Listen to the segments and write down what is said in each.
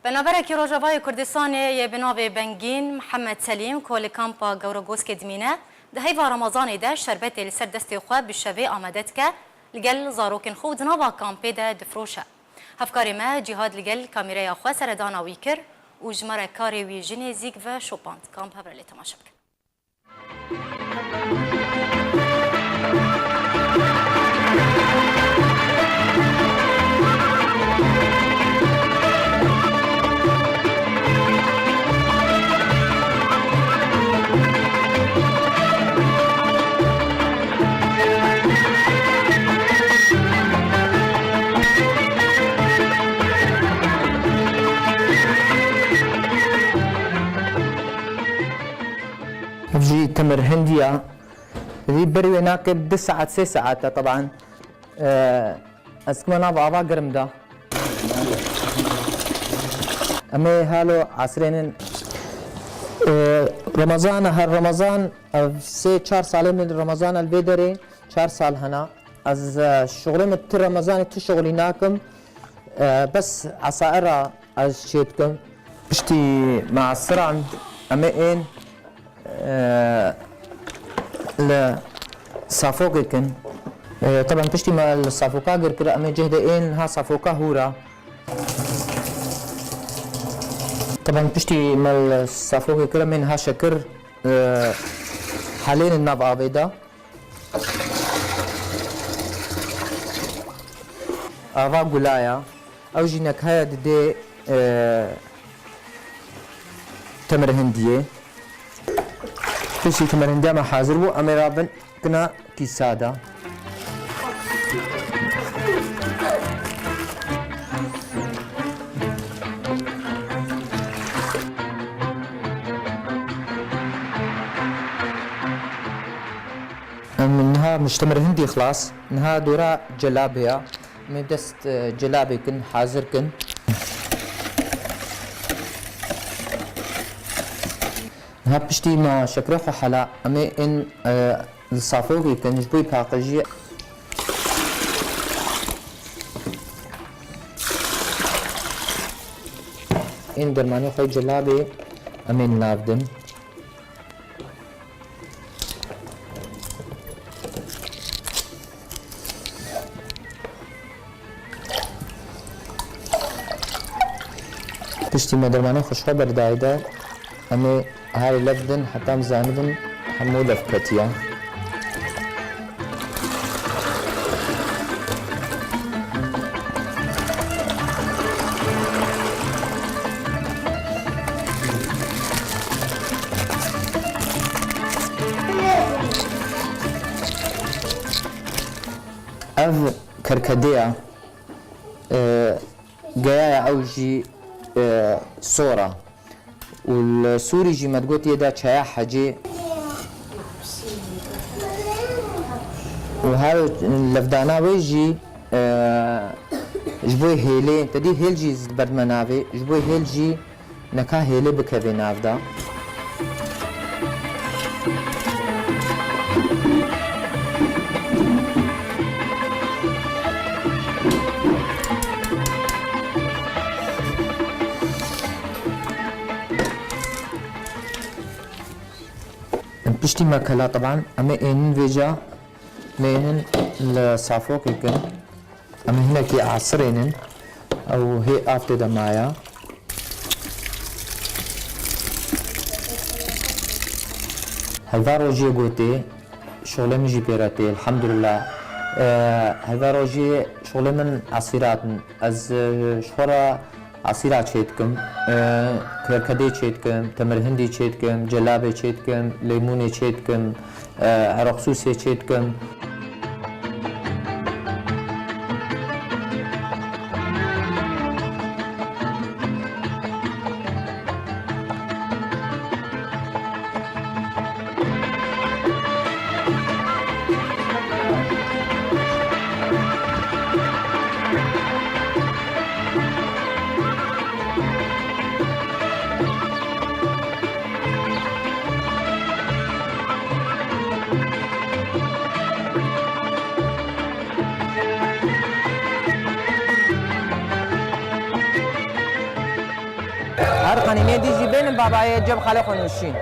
بنابرکی روجاوای کردستان یه بنابه بنگین محمد سلیم کل کامپا گورگوس کدمینه ده هیوا رمضان ده شربت لسر دست خواه بشوی آمدت که لگل زاروکن خود نوا کامپی ده دفروشه هفکاری ما جهاد لگل کامیره خواه سردانا ویکر و جمره کاری وی جنیزیک و شوپاند کامپ هبرلی تماشا بکن. جي تمر هندية ذي بروي ناقب 3 ساعات طبعا اسكما نابا عبا قرم دا امي هالو عصرين رمضان هر رمضان 3-4 سال من رمضان البدري 4 سال هنا از شغلي مت رمضان تشغلي ناكم بس عصائرة از شيتكم بشتي مع السرعة امي ان لا صافوق كن طبعا بشتي ما الصافوقا غير كده امي جهدين ها صافوقا هورا طبعا بشتي ما الصافوق كده من ها شكر حالين الناب عبيدة افا قلايا او جينك هاي دي تمر هندية كل شيء تمرين دائما حاضر بو أمي رابن كنا كيسادة منها مشتمر هندي خلاص منها دورا جلابية من دست جلابي كن حاضر كن ها بشتي ما شكرخو حلا امي ان الصافوقي كان جبوي باقجي ان درماني خوي جلابي امي نافدم بشتي ما درماني خوش خبر دايدا امي هاي لفدن حتى مزاندن حمو لفكتيا اف كركدية جاية اوجي صورة والسوري جي ما تقول يدا شاي حاجي وهذا اللفدانا ويجي جبوي هيلي تدي هيل جي زبد منافي جبوي هيل جي نكا هيلي بكفي نافدا بشتي ماكلا طبعا اما ان فيجا مين الصافوق يمكن اما هنا كي عصرين او هي افت دمايا هذا روجي قوتي شغله مجي بيراتي الحمد لله هذا روجي شغله من عصيرات از شهرة عصيرات شيتكم كركدي شيتكم تمر هندي شيتكم جلابي شيتكم ليموني شيتكم عرق سوسي شيتكم هر قنیمه دیجی بین بابای جب خاله خونوشین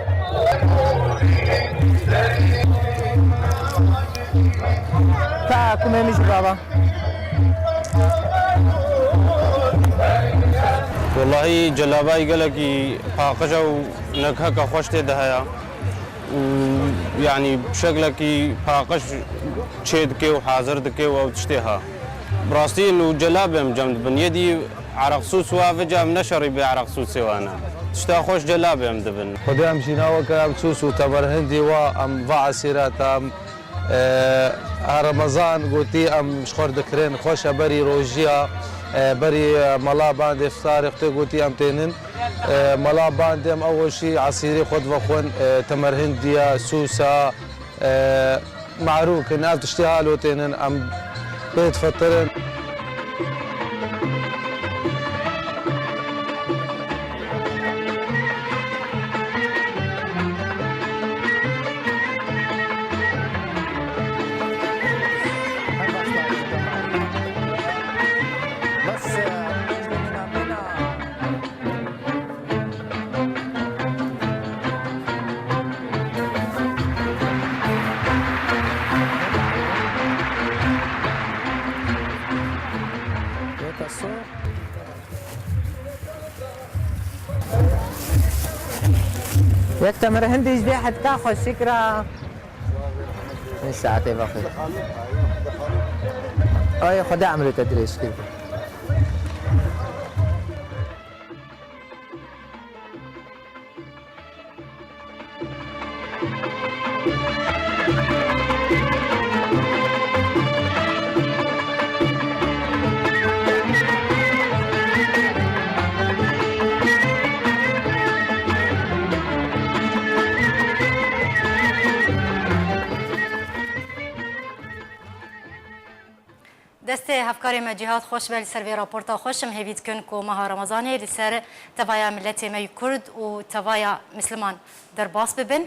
تا کمه میشه بابا والله جلابای قالكي باقجة ونكهة خوشت دهيا ويعني بشكلك باقش تشيد كي وحاضر دكي وتشتيها براستي انه جلابهم جمد بن يدي عرق سوس وافجا منشري بعرق سوس وانا تشتا خوش جلابهم دبن خدام جناوك بتسوس وتمر هندي وام فعسيرات ام رمضان قلتي ام شخور دكرين خوش بري روجيا بري ملا باند افطار اختي قلتي ام تينن ملا باند ام اول شيء عصيري خد وخون تمر هندية سوسة معروف ان تشتيها لو تينن ام بيت فطرن یک تمر هندی جدی حتی خوشی کرا این ساعته باقی آیا خدا عملو تدریس کرد دست هفکاری مجیهات خوش بل سر راپورتا خوشم هیوید کن کو ماه رمضانی لسر توایا ملت می کرد و توایا مسلمان در باس ببن